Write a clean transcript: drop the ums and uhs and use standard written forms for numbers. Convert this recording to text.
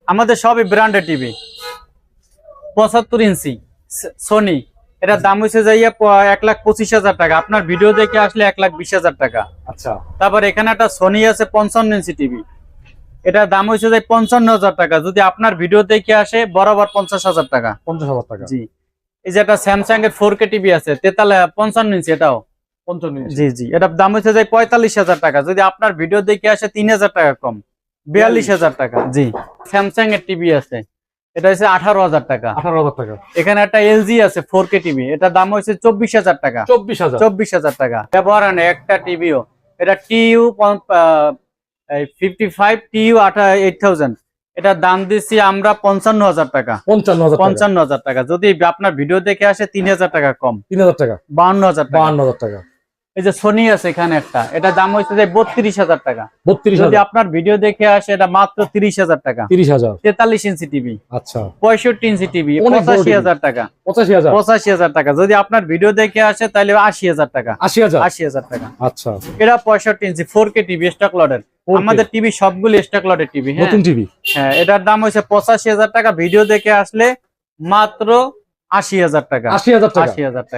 আমাদের সবই branded TV 75 ইঞ্চি Sony. এটার দাম হচ্ছে যাইয়া 1,25,000 টাকা। আপনার ভিডিও দেখে আসলে 1,20,000 টাকা। আচ্ছা, তারপর এখানে একটা সোনি আছে 55 ইঞ্চি টিভি। এটার দাম হচ্ছে যে 55,000 টাকা। যদি আপনার ভিডিও দেখে আসে বরাবর 50,000 টাকা। 50,000 টাকা। জি। এই যে একটা স্যামসাং এর 4K টিভি আছে 55 ইঞ্চি, এটাও 55 ইঞ্চি। জি জি, এটার দাম হচ্ছে যে 45,000 টাকা। যদি আপনার ভিডিও দেখে আসে 3,000 টাকা কম, 42,000 টাকা। জি। স্যামসাং এর টিভি আছে, এটা হচ্ছে 18,000 টাকা। 18,000 টাকা। এখানে একটা এলজি আছে 4K টিভি, এটার দাম হচ্ছে 24,000 টাকা। 24,000 টাকা। ব্যবহার নেই একটা টিভিও। এটা টিইউ 55 টিইউ 8000, এটার দাম দিচ্ছি আমরা 55,000 টাকা। 55,000 টাকা। যদি আপনার ভিডিও দেখে আসে 3,000 টাকা কম, 3,000 টাকা। 52,000 টাকা। 52,000 টাকা। এই যে সোনি আছে এখানে একটা, এটার দাম হচ্ছে যে 32,000 টাকা। 32,000। যদি আপনার ভিডিও দেখে আসে এটা মাত্র 30,000 টাকা। 30,000। 43 ইঞ্চি টিভি। আচ্ছা। 65 ইঞ্চি টিভি অনেক বড় টিভি। 85,000 টাকা। 85,000। 85,000 টাকা। যদি আপনার ভিডিও দেখে আসে তাহলে 80,000 টাকা। 80,000। 80,000 টাকা। আচ্ছা। এটা 65 ইঞ্চি 4K টিভি স্টক লটের। 4K আমাদের টিভি সবগুলো স্টক লটের টিভি। নতুন টিভি। হ্যাঁ, এটার দাম হচ্ছে 85,000 টাকা। ভিডিও দেখে আসলে মাত্র 80,000 টাকা। 80,000 টাকা। 80,000 টাকা।